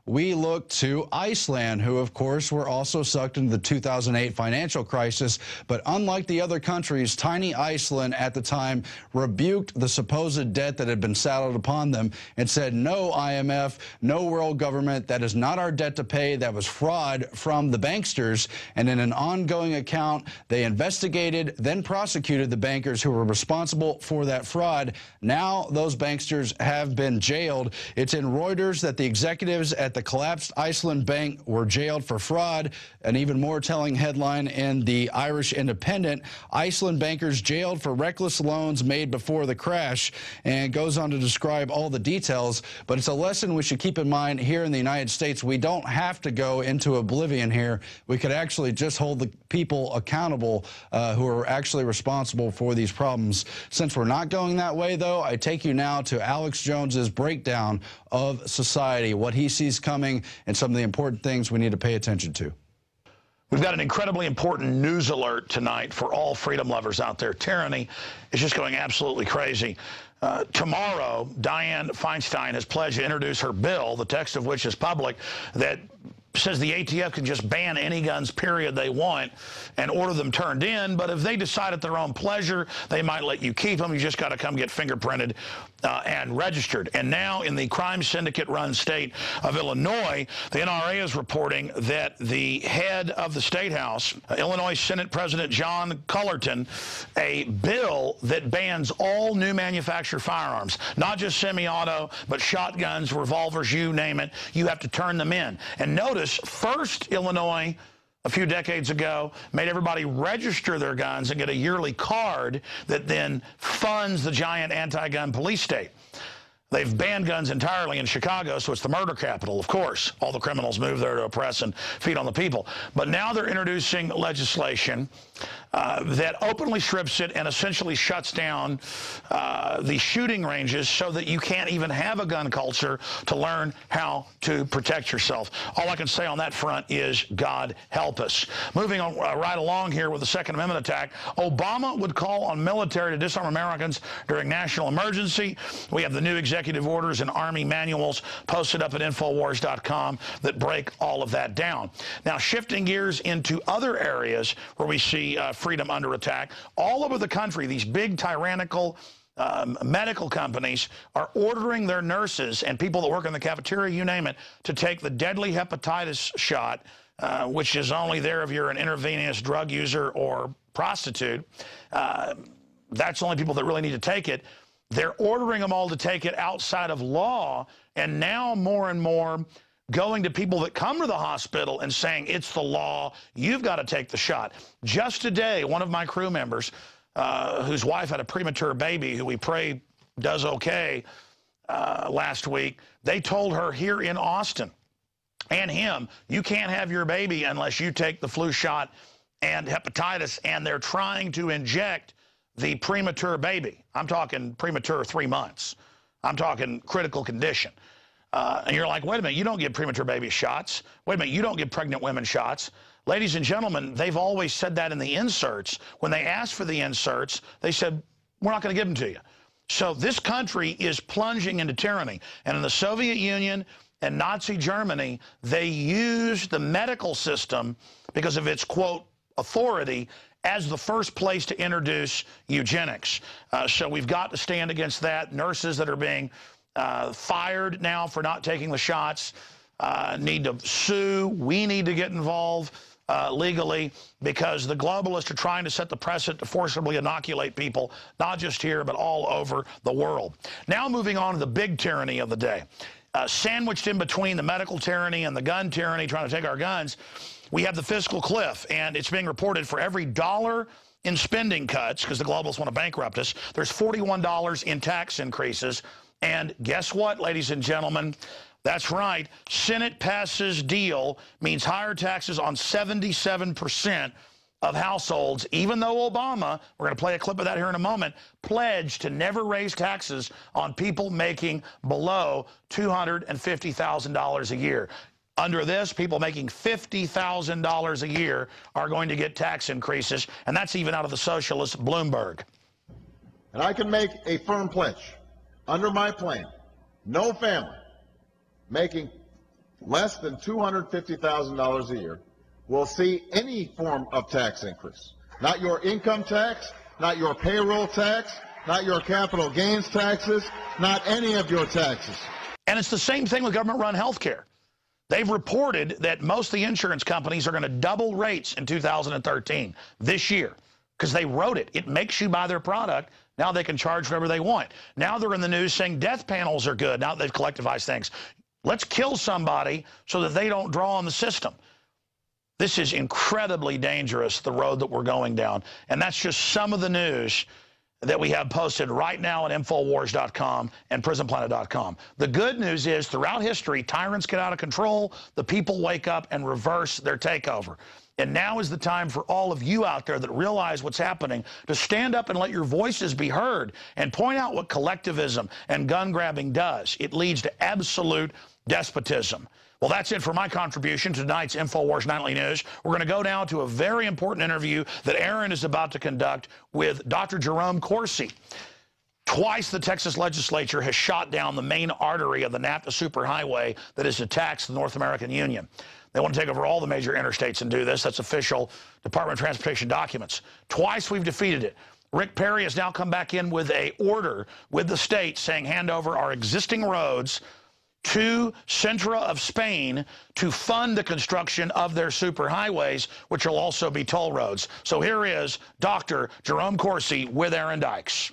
We look to Iceland, who, of course, were also sucked into the 2008 financial crisis. But unlike the other countries, tiny Iceland at the time rebuked the supposed debt that had been saddled upon them and said, no, IMF, no world government, that is not our debt to pay. That was fraud from the banksters. And in an ongoing account, they investigated, then prosecuted the bankers who were responsible for that fraud. Now those banksters have been jailed. It's in Reuters that the executives at the collapsed Iceland bank were jailed for fraud. An even more telling headline in the Irish Independent: Iceland bankers jailed for reckless loans made before the crash, and goes on to describe all the details. But it's a lesson we should keep in mind here in the United States. We don't have to go into oblivion here. We could actually just hold the people accountable who are actually responsible for these problems. Since we're not going that way, though, I take you now to Alex Jones's breakdown of society, what he sees coming, and some of the important things we need to pay attention to. We've got an incredibly important news alert tonight for all freedom lovers out there. Tyranny is just going absolutely crazy. Tomorrow, Dianne Feinstein has pledged to introduce her bill, the text of which is public, that says the ATF can just ban any guns, period, they want and order them turned in. But if they decide at their own pleasure, they might let you keep them. You just got to come get fingerprinted and registered. And now in the crime syndicate-run state of Illinois, the NRA is reporting that the head of the State House, Illinois Senate President John Cullerton, a bill that bans all new manufactured firearms, not just semi-auto, but shotguns, revolvers, you name it, you have to turn them in. And notice, first, Illinois, a few decades ago, made everybody register their guns and get a yearly card that then funds the giant anti-gun police state. They've banned guns entirely in Chicago, so it's the murder capital, of course. All the criminals move there to oppress and feed on the people. But now they're introducing legislation that openly strips it and essentially shuts down the shooting ranges so that you can't even have a gun culture to learn how to protect yourself. All I can say on that front is God help us. Moving on right along here with the Second Amendment attack, Obama would call on military to disarm Americans during national emergency. We have the new executive orders and Army manuals posted up at Infowars.com that break all of that down. Now, shifting gears into other areas where we see freedom under attack, all over the country, these big tyrannical medical companies are ordering their nurses and people that work in the cafeteria, you name it, to take the deadly hepatitis shot, which is only there if you're an intravenous drug user or prostitute. That's only people that really need to take it. They're ordering them all to take it outside of law, and now more and more going to people that come to the hospital and saying, it's the law, you've got to take the shot. Just today, one of my crew members, whose wife had a premature baby, who we pray does okay, last week, they told her here in Austin and him, you can't have your baby unless you take the flu shot and hepatitis, and they're trying to inject the premature baby. I'm talking premature 3 months. I'm talking critical condition. And you're like, wait a minute, you don't give premature baby shots. Wait a minute, you don't give pregnant women shots. Ladies and gentlemen, they've always said that in the inserts. When they asked for the inserts, they said, we're not going to give them to you. So this country is plunging into tyranny. And in the Soviet Union and Nazi Germany, they used the medical system because of its, quote, authority as the first place to introduce eugenics. So we've got to stand against that. Nurses that are being fired now for not taking the shots need to sue. We need to get involved legally, because the globalists are trying to set the precedent to forcibly inoculate people, not just here, but all over the world. Now moving on to the big tyranny of the day. Sandwiched in between the medical tyranny and the gun tyranny, trying to take our guns, we have the fiscal cliff, and it's being reported for every $1 in spending cuts, because the globalists want to bankrupt us, there's $41 in tax increases. And guess what, ladies and gentlemen? That's right. Senate passes deal means higher taxes on 77% of households, even though Obama, we're going to play a clip of that here in a moment, pledged to never raise taxes on people making below $250,000 a year. Under this, people making $50,000 a year are going to get tax increases, and that's even out of the socialist Bloomberg. And I can make a firm pledge. Under my plan, no family making less than $250,000 a year will see any form of tax increase. Not your income tax, not your payroll tax, not your capital gains taxes, not any of your taxes. And it's the same thing with government-run health care. They've reported that most of the insurance companies are going to double rates in 2013, this year, because they wrote it. It makes you buy their product. Now they can charge whatever they want. Now they're in the news saying death panels are good. Now they've collectivized things. Let's kill somebody so that they don't draw on the system. This is incredibly dangerous, the road that we're going down. And that's just some of the news that we have posted right now at Infowars.com and PrisonPlanet.com. The good news is, throughout history, tyrants get out of control, the people wake up and reverse their takeover. And now is the time for all of you out there that realize what's happening to stand up and let your voices be heard and point out what collectivism and gun grabbing does. It leads to absolute despotism. Well, that's it for my contribution to tonight's InfoWars Nightly News. We're going to go now to a very important interview that Aaron is about to conduct with Dr. Jerome Corsi. Twice the Texas legislature has shot down the main artery of the NAFTA superhighway that is to tax the North American Union. They want to take over all the major interstates and do this. That's official Department of Transportation documents. Twice we've defeated it. Rick Perry has now come back in with an order with the state saying hand over our existing roads to Centra of Spain to fund the construction of their superhighways, which will also be toll roads. So here is Dr. Jerome Corsi with Aaron Dykes.